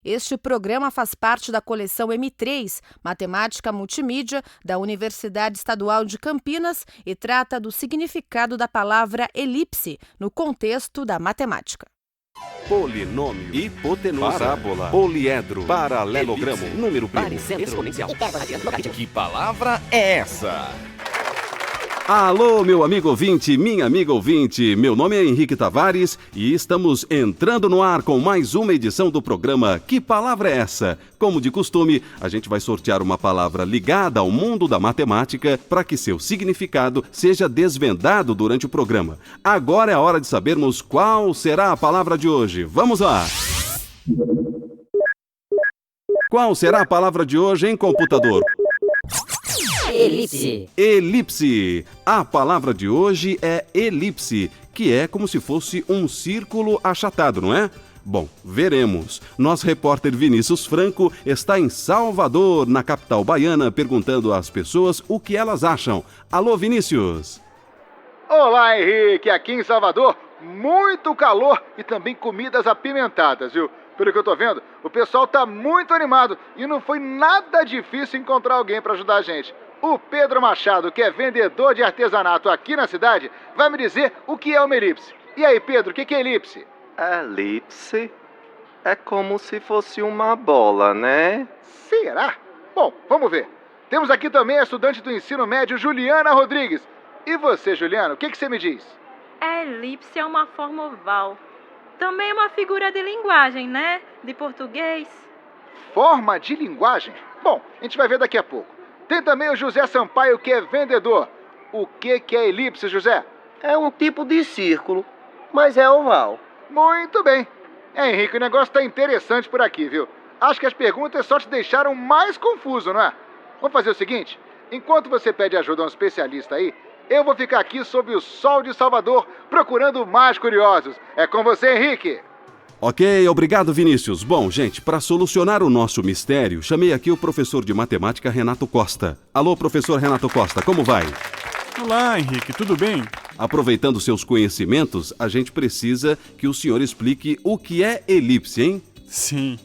Este programa faz parte da coleção M3, Matemática Multimídia, da Universidade Estadual de Campinas e trata do significado da palavra elipse no contexto da matemática. Polinômio, hipotenusa, parábola, poliedro, paralelogramo, elipse, número primo, exponencial. Que palavra é essa? Alô, meu amigo ouvinte, minha amiga ouvinte, meu nome é Henrique Tavares e estamos entrando no ar com mais uma edição do programa Que Palavra é Essa? Como de costume, a gente vai sortear uma palavra ligada ao mundo da matemática para que seu significado seja desvendado durante o programa. Agora é a hora de sabermos qual será a palavra de hoje. Vamos lá! Qual será a palavra de hoje, hein, computador? Elipse. Elipse. A palavra de hoje é elipse, que é como se fosse um círculo achatado, não é? Bom, veremos. Nosso repórter Vinícius Franco está em Salvador, na capital baiana, perguntando às pessoas o que elas acham. Alô, Vinícius! Olá, Henrique! Aqui em Salvador, muito calor e também comidas apimentadas, viu? Pelo que eu tô vendo, o pessoal tá muito animado e não foi nada difícil encontrar alguém para ajudar a gente. O Pedro Machado, que é vendedor de artesanato aqui na cidade, vai me dizer o que é uma elipse. E aí, Pedro, o que é elipse? Elipse é como se fosse uma bola, né? Será? Bom, vamos ver. Temos aqui também a estudante do ensino médio, Juliana Rodrigues. E você, Juliana, o que você me diz? A elipse é uma forma oval. Também é uma figura de linguagem, né? De português. Forma de linguagem? Bom, a gente vai ver daqui a pouco. Tem também o José Sampaio, que é vendedor. O que é elipse, José? É um tipo de círculo, mas é oval. Muito bem. Henrique, o negócio tá interessante por aqui, viu? Acho que as perguntas só te deixaram mais confuso, não é? Vamos fazer o seguinte? Enquanto você pede ajuda a um especialista aí, eu vou ficar aqui sob o sol de Salvador, procurando mais curiosos. É com você, Henrique. Ok, obrigado, Vinícius. Bom, gente, para solucionar o nosso mistério, chamei aqui o professor de matemática Renato Costa. Alô, professor Renato Costa, como vai? Olá, Henrique, tudo bem? Aproveitando seus conhecimentos, a gente precisa que o senhor explique o que é elipse, hein? Sim,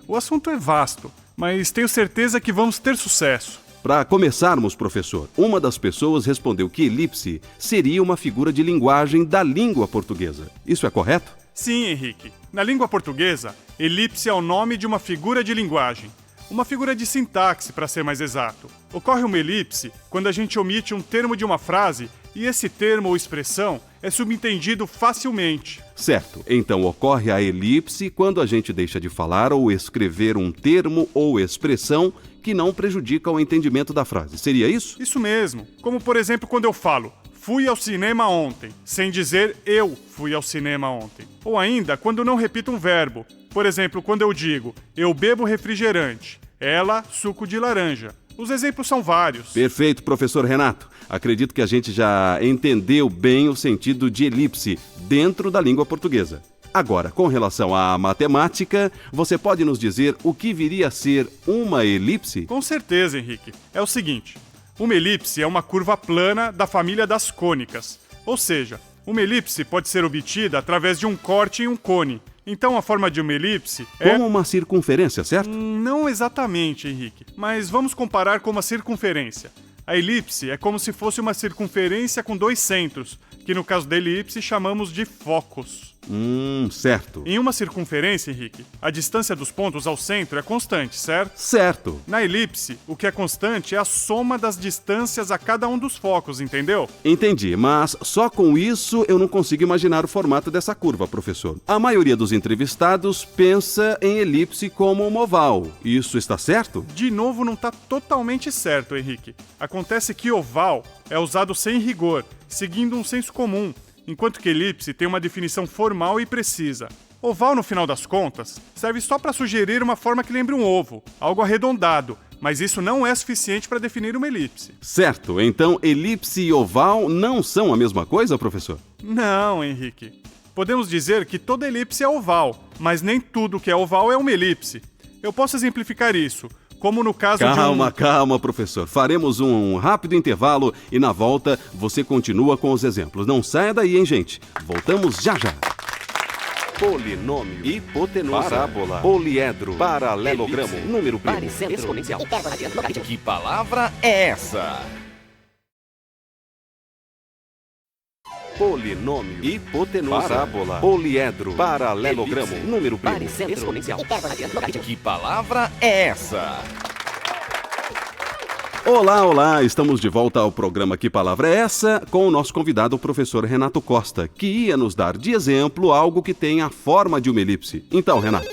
o assunto é vasto, mas tenho certeza que vamos ter sucesso. Para começarmos, professor, uma das pessoas respondeu que elipse seria uma figura de linguagem da língua portuguesa. Isso é correto? Sim, Henrique. Na língua portuguesa, elipse é o nome de uma figura de linguagem. Uma figura de sintaxe, para ser mais exato. Ocorre uma elipse quando a gente omite um termo de uma frase e esse termo ou expressão é subentendido facilmente. Certo. Então ocorre a elipse quando a gente deixa de falar ou escrever um termo ou expressão que não prejudica o entendimento da frase. Seria isso? Isso mesmo. Como, por exemplo, quando eu falo fui ao cinema ontem, sem dizer eu fui ao cinema ontem. Ou ainda, quando não repito um verbo. Por exemplo, quando eu digo eu bebo refrigerante, ela suco de laranja. Os exemplos são vários. Perfeito, professor Renato. Acredito que a gente já entendeu bem o sentido de elipse dentro da língua portuguesa. Agora, com relação à matemática, você pode nos dizer o que viria a ser uma elipse? Com certeza, Henrique. É o seguinte, uma elipse é uma curva plana da família das cônicas. Ou seja, uma elipse pode ser obtida através de um corte em um cone. Então a forma de uma elipse é... Como uma circunferência, certo? Não exatamente, Henrique. Mas vamos comparar com uma circunferência. A elipse é como se fosse uma circunferência com dois centros, que no caso da elipse chamamos de focos. Certo. Em uma circunferência, Henrique, a distância dos pontos ao centro é constante, certo? Certo. Na elipse, o que é constante é a soma das distâncias a cada um dos focos, entendeu? Entendi, mas só com isso eu não consigo imaginar o formato dessa curva, professor. A maioria dos entrevistados pensa em elipse como uma oval. Isso está certo? De novo, não está totalmente certo, Henrique. Acontece que oval é usado sem rigor, seguindo um senso comum, enquanto que elipse tem uma definição formal e precisa. Oval, no final das contas, serve só para sugerir uma forma que lembre um ovo, algo arredondado, mas isso não é suficiente para definir uma elipse. Certo, então elipse e oval não são a mesma coisa, professor? Não, Henrique. Podemos dizer que toda elipse é oval, mas nem tudo que é oval é uma elipse. Eu posso exemplificar isso, como no caso Calma, professor. Faremos um rápido intervalo e na volta você continua com os exemplos. Não saia daí, hein, gente? Voltamos já já. polinômio, hipotenusa, parábola, poliedro, paralelogramo, elipse, número primo, baricentro, exponencial, logaritmo. Que palavra é essa? Polinômio, hipotenusa, parábola, poliedro, paralelogramo, elipse, número primo, Baricentro, exponencial, logaritmo. Que palavra é essa? Olá, olá! Estamos de volta ao programa Que Palavra é Essa? Com o nosso convidado, o professor Renato Costa, que ia nos dar de exemplo algo que tem a forma de uma elipse. Então, Renato.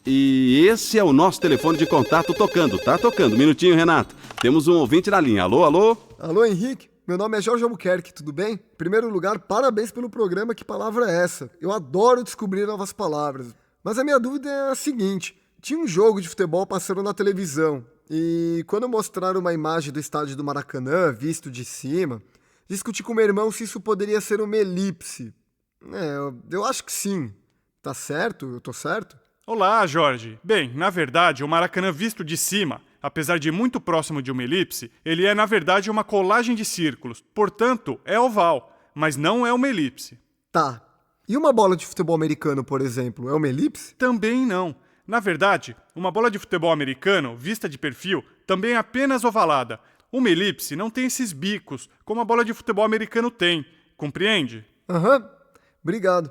E esse é o nosso telefone de contato tocando, tá tocando. Minutinho, Renato. Temos um ouvinte na linha. Alô, alô? Alô, Henrique. Meu nome é Jorge Albuquerque, tudo bem? Em primeiro lugar, parabéns pelo programa Que Palavra é Essa? Eu adoro descobrir novas palavras. Mas a minha dúvida é a seguinte. Tinha um jogo de futebol passando na televisão. E quando mostraram uma imagem do estádio do Maracanã, visto de cima, discuti com meu irmão se isso poderia ser uma elipse. Eu acho que sim. Tá certo? Eu tô certo? Olá, Jorge. Bem, na verdade, o Maracanã visto de cima, apesar de muito próximo de uma elipse, ele é, na verdade, uma colagem de círculos. Portanto, é oval, mas não é uma elipse. Tá. E uma bola de futebol americano, por exemplo, é uma elipse? Também não. Na verdade, uma bola de futebol americano, vista de perfil, também é apenas ovalada. Uma elipse não tem esses bicos, como a bola de futebol americano tem. Compreende? Aham. Obrigado.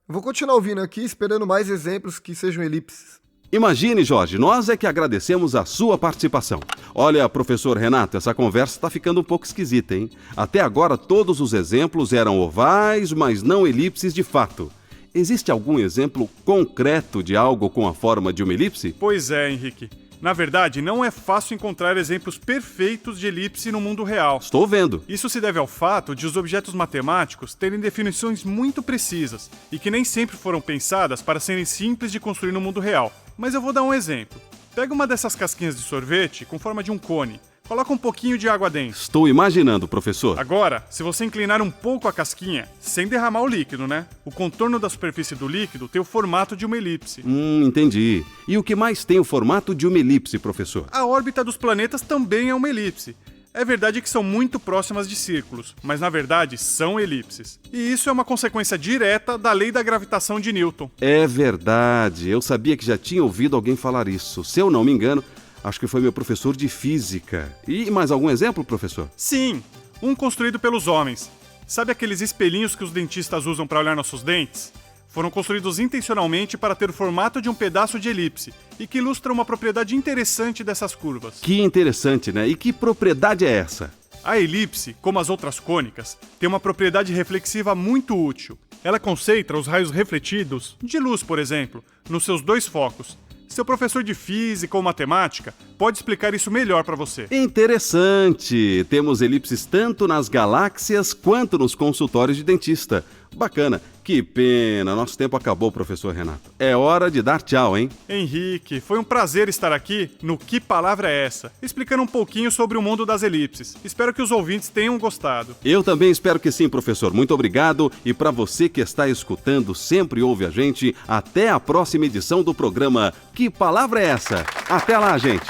Eu vou continuar ouvindo aqui, esperando mais exemplos que sejam elipses. Imagine, Jorge, nós é que agradecemos a sua participação. Olha, professor Renato, essa conversa está ficando um pouco esquisita, hein? Até agora todos os exemplos eram ovais, mas não elipses de fato. Existe algum exemplo concreto de algo com a forma de uma elipse? Pois é, Henrique. Na verdade, não é fácil encontrar exemplos perfeitos de elipse no mundo real. Estou vendo. Isso se deve ao fato de os objetos matemáticos terem definições muito precisas e que nem sempre foram pensadas para serem simples de construir no mundo real. Mas eu vou dar um exemplo. Pega uma dessas casquinhas de sorvete com forma de um cone. Coloca um pouquinho de água dentro. Estou imaginando, professor. Agora, se você inclinar um pouco a casquinha, sem derramar o líquido, né? O contorno da superfície do líquido tem o formato de uma elipse. Entendi. E o que mais tem o formato de uma elipse, professor? A órbita dos planetas também é uma elipse. É verdade que são muito próximas de círculos, mas na verdade são elipses. E isso é uma consequência direta da lei da gravitação de Newton. É verdade. Eu sabia que já tinha ouvido alguém falar isso. Se eu não me engano, acho que foi meu professor de física. E mais algum exemplo, professor? Sim, um construído pelos homens. Sabe aqueles espelhinhos que os dentistas usam para olhar nossos dentes? Foram construídos intencionalmente para ter o formato de um pedaço de elipse e que ilustra uma propriedade interessante dessas curvas. Que interessante, né? E que propriedade é essa? A elipse, como as outras cônicas, tem uma propriedade reflexiva muito útil. Ela concentra os raios refletidos, de luz, por exemplo, nos seus dois focos. Seu professor de física ou matemática pode explicar isso melhor para você. Interessante! Temos elipses tanto nas galáxias quanto nos consultórios de dentista. Bacana. Que pena, nosso tempo acabou, professor Renato. É hora de dar tchau, hein? Henrique, foi um prazer estar aqui no Que Palavra é Essa? Explicando um pouquinho sobre o mundo das elipses. Espero que os ouvintes tenham gostado. Eu também espero que sim, professor. Muito obrigado. E para você que está escutando, sempre ouve a gente. Até a próxima edição do programa Que Palavra é Essa? Até lá, gente!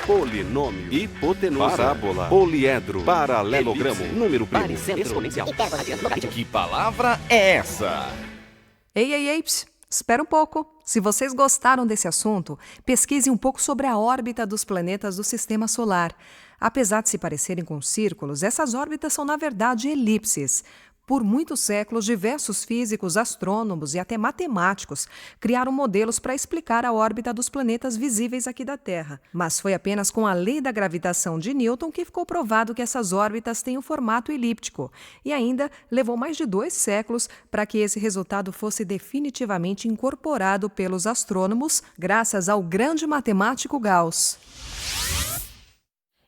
Polinômio, hipotenusa, parábola, poliedro, paralelogramo, elipse, número primo, Baricentro, exponencial, logaritmo. Que palavra é essa? Ei, espera um pouco. Se vocês gostaram desse assunto, pesquisem um pouco sobre a órbita dos planetas do Sistema Solar. Apesar de se parecerem com círculos, essas órbitas são, na verdade, elipses. Por muitos séculos, diversos físicos, astrônomos e até matemáticos criaram modelos para explicar a órbita dos planetas visíveis aqui da Terra. Mas foi apenas com a lei da gravitação de Newton que ficou provado que essas órbitas têm um formato elíptico. E ainda levou mais de 2 séculos para que esse resultado fosse definitivamente incorporado pelos astrônomos, graças ao grande matemático Gauss.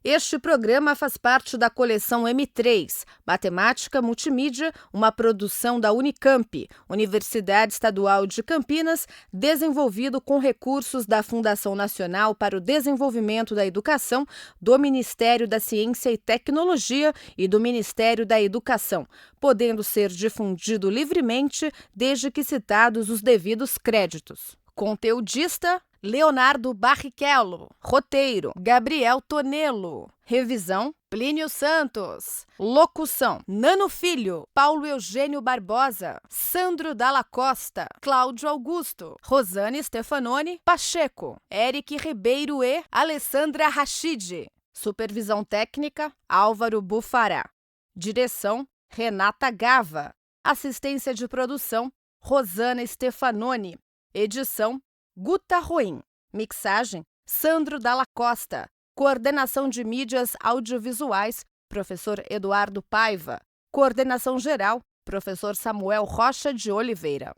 Este programa faz parte da coleção M3, Matemática Multimídia, uma produção da Unicamp, Universidade Estadual de Campinas, desenvolvido com recursos da Fundação Nacional para o Desenvolvimento da Educação, do Ministério da Ciência e Tecnologia e do Ministério da Educação, podendo ser difundido livremente desde que citados os devidos créditos. Conteudista: Leonardo Barrichello. Roteiro: Gabriel Tonello. Revisão: Plínio Santos. Locução: Nano Filho, Paulo Eugênio Barbosa, Sandro Dalla Costa, Cláudio Augusto, Rosane Stefanoni Pacheco, Eric Ribeiro e Alessandra Rachid. Supervisão técnica: Álvaro Bufará. Direção: Renata Gava. Assistência de produção: Rosana Stefanoni. Edição: Guta Ruim. Mixagem: Sandro Dalla Costa. Coordenação de mídias audiovisuais: Professor Eduardo Paiva. Coordenação geral: Professor Samuel Rocha de Oliveira.